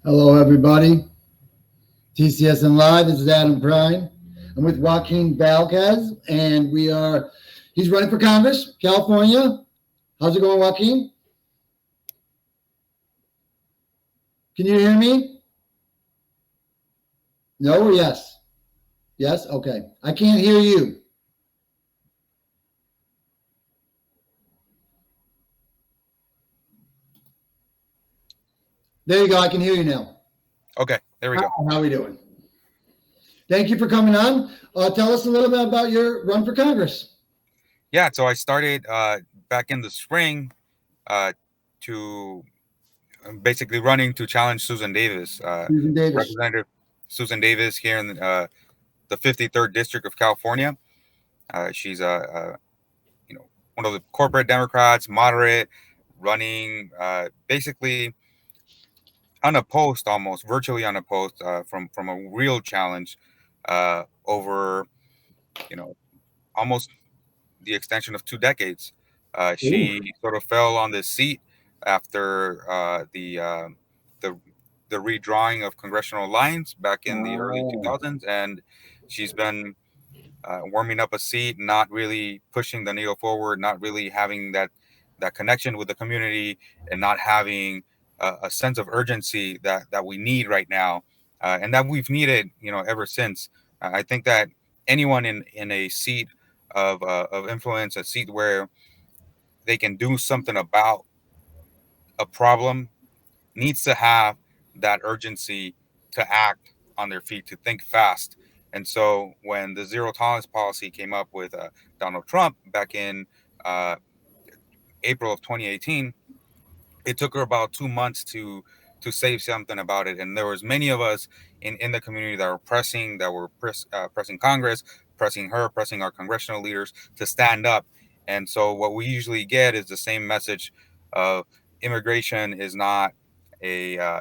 Hello, everybody. TCSN Live. This is Adam Prine. I'm with Joaquín Vázquez, and he's running for Congress, California. How's it going, Joaquín? Can you hear me? No or yes? Yes? Okay. I can't hear you. There you go. I can hear you now. Okay, there we go. How are we doing? Thank you for coming on. Tell us a little bit about your run for Congress. Yeah, so I started back in the spring to basically running to challenge Susan Davis, Representative Susan Davis here in the 53rd District of California. She's one of the corporate Democrats, moderate, running basically unopposed, almost virtually unopposed from a real challenge over almost the extension of 2 decades. She sort of fell on this seat after the redrawing of congressional lines back in the early 2000s, and she's been warming up a seat, not really pushing the needle forward, not really having that connection with the community, and not having a sense of urgency that we need right now, and that we've needed ever since. I think that anyone in a seat of influence, a seat where they can do something about a problem, needs to have that urgency to act on their feet, to think fast. And so when the zero tolerance policy came up with Donald Trump back in April of 2018, it took her about 2 months to say something about it. And there was many of us in the community that were pressing Congress, pressing her, pressing our congressional leaders to stand up. And so what we usually get is the same message of immigration is not a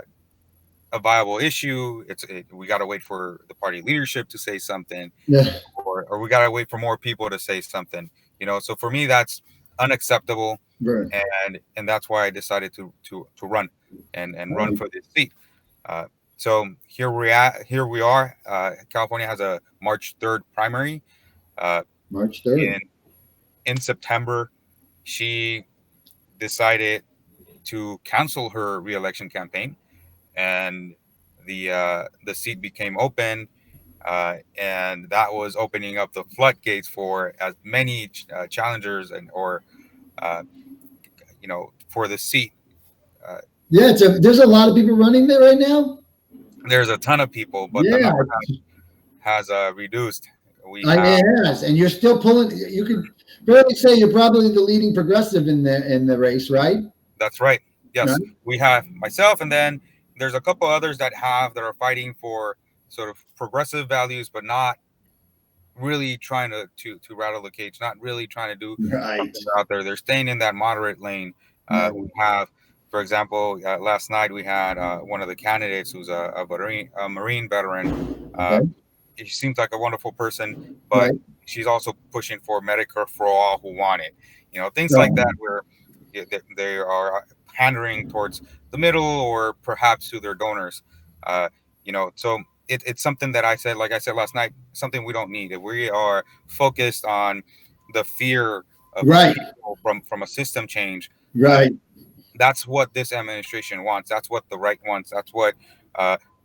viable issue. We got to wait for the party leadership to say something, or we got to wait for more people to say something. So for me, that's unacceptable, right. And that's why I decided to run and run for this seat. So here we are. California has a March 3rd primary. March 3rd. In September, she decided to cancel her re-election campaign, and the seat became open, and that was opening up the floodgates for as many challengers for the seat. There's a lot of people running there right now. There's a ton of people, but the number has reduced. Yes, and you're still pulling. You could barely say you're probably the leading progressive in the race, right? That's right. Yes, right. We have myself, and then there's a couple others that are fighting for sort of progressive values, but not really trying to rattle the cage, not really trying to do something out there. They're staying in that moderate lane. We have, for example, last night we had one of the candidates who's a Marine veteran. She seems like a wonderful person, but she's also pushing for Medicare for all who want it. Things like that, where they are pandering towards the middle or perhaps to their donors. So it's something that I said last night, something we don't need. If we are focused on the fear of people from a system change, that's what this administration wants. That's what the right wants. That's what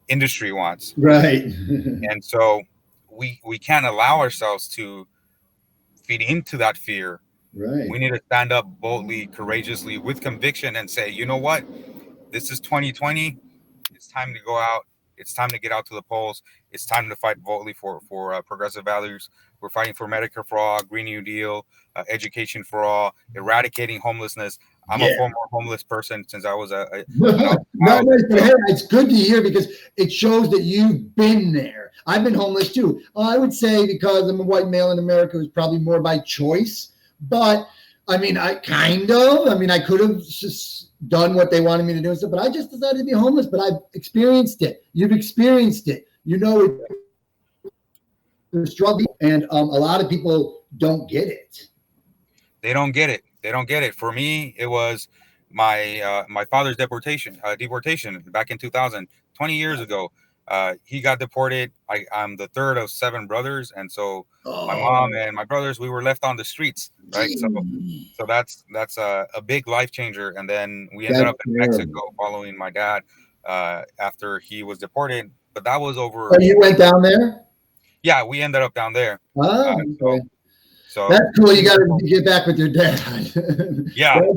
industry wants. Right. And so we can't allow ourselves to feed into that fear. Right. We need to stand up boldly, courageously, with conviction, and say, you know what? This is 2020. It's time to go out. It's time to get out to the polls. It's time to fight boldly for progressive values. We're fighting for Medicare for all, Green New Deal, education for all, eradicating homelessness. I'm a former homeless person since I was a No, it's good to hear because it shows that you've been there. I've been homeless too. I would say because I'm a white male in America, it was probably more by choice. But I mean, I could have just done what they wanted me to do and stuff, but I just decided to be homeless. But I've experienced it. You've experienced it. You know, it's struggle, and a lot of people don't get it. They don't get it. They don't get it. For me, it was my father's deportation back in 2000, 20 years ago. He got deported. I'm the third of 7 brothers, and so my mom and my brothers, we were left on the streets, right? So that's a big life changer. And then we ended up in Mexico following my dad after he was deported. But that was over. Oh, you went down there? Yeah, we ended up down there. So that's cool. You got to get back with your dad.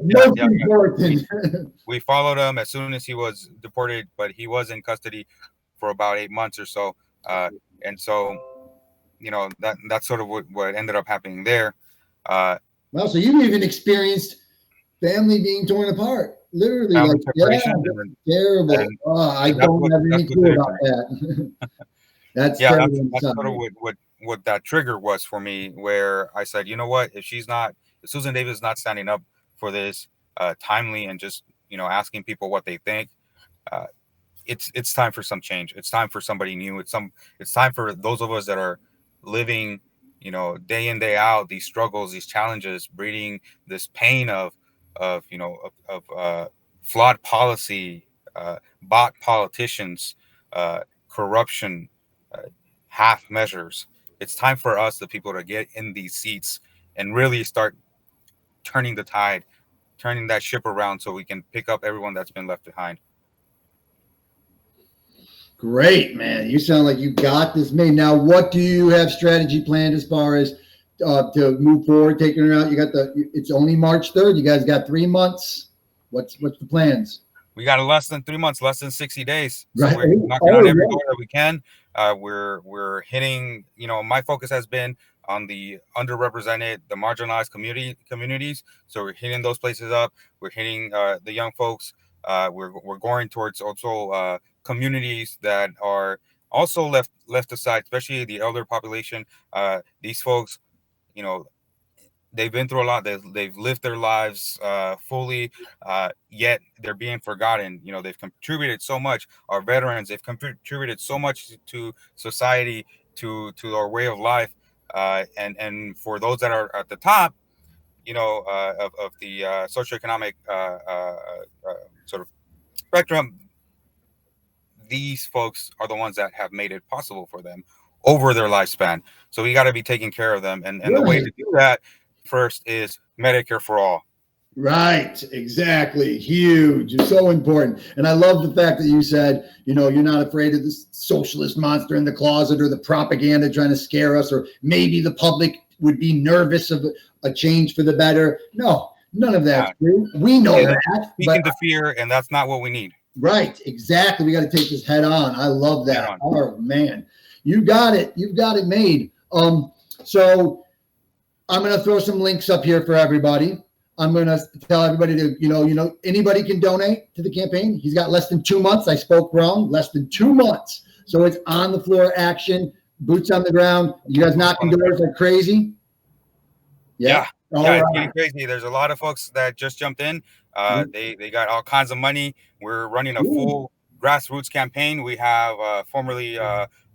Most important. We followed him as soon as he was deported, but he was in custody for about 8 months or so. And so, you know, that's sort of what ended up happening there. Wow. So you even experienced family being torn apart, literally. Like, terrible. I don't have any clue about that. That's terrible. That's sort of what that trigger was for me, where I said, you know what, if Susan Davis is not standing up for this timely and just, you know, asking people what they think, it's time for some change. It's time for somebody new. It's time for those of us that are living, you know, day in, day out, these struggles, these challenges, breeding this pain of flawed policy, bot politicians, corruption, half measures. It's time for us, the people, to get in these seats and really start turning the tide, turning that ship around so we can pick up everyone that's been left behind. Great, man. You sound like you got this made. Now, what do you have strategy planned as far as to move forward, taking her out? It's only March 3rd. You guys got 3 months. What's the plans? We got less than 3 months, less than 60 days. So we're knocking on every door that we can. We're hitting, you know, my focus has been on the underrepresented, the marginalized communities. So we're hitting those places up. We're hitting the young folks. We're going towards also communities that are also left aside, especially the elder population. These folks, you know, they've been through a lot. They've lived their lives fully, yet they're being forgotten. You know, they've contributed so much. Our veterans, they've contributed so much to society, to our way of life. And for those that are at the top, you know, of the socioeconomic sort of spectrum, these folks are the ones that have made it possible for them over their lifespan. So we got to be taking care of them. And the way to do that first is Medicare for all. Right, exactly. Huge. It's so important. And I love the fact that you said, you know, you're not afraid of this socialist monster in the closet or the propaganda trying to scare us, or maybe the public would be nervous of a change for the better. No, none of that's true. We know that. Speaking to fear, and that's not what we need. Right, exactly. We got to take this head on. I love that. Oh, man. You got it. You've got it made. So I'm going to throw some links up here for everybody. I'm going to tell everybody to, you know, anybody can donate to the campaign. He's got less than 2 months. I spoke wrong. Less than 2 months. So it's on the floor action, boots on the ground. You guys knocking doors like crazy? Yeah. It's getting crazy. There's a lot of folks that just jumped in. They got all kinds of money. We're running a full grassroots campaign. We have formerly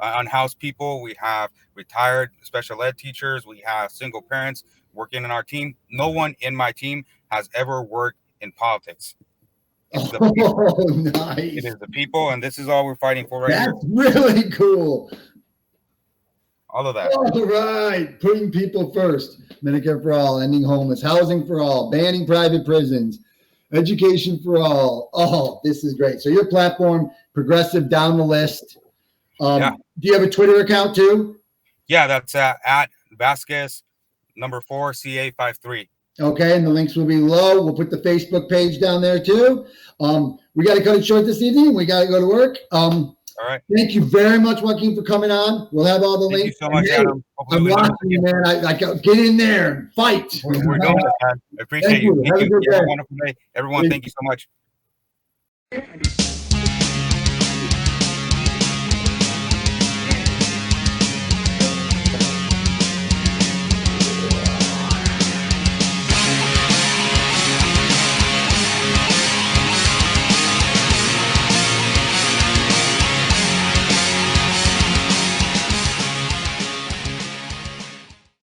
unhoused people. We have retired special ed teachers. We have single parents working in our team. No one in my team has ever worked in politics. It's the people. Nice. It is the people, and this is all we're fighting for right here. That's really cool. All of that. All right. Putting people first. Medicare for all, ending homeless, housing for all, banning private prisons, education for all. Oh, this is great. So your platform, progressive down the list. Do you have a Twitter account too? Yeah, that's at Vázquez #4 CA53. Okay, and the links will be below. We'll put the Facebook page down there too. We got to cut it short this evening. We got to go to work. All right. Thank you very much, Joaquin, for coming on. We'll have all the Thank links. you so much, hey, Adam. I'm watching you, man. I get in there and fight. We're doing it, man. I appreciate Thank you. you. Thank Have a you. good You have day. a wonderful day. Everyone, thank you so much.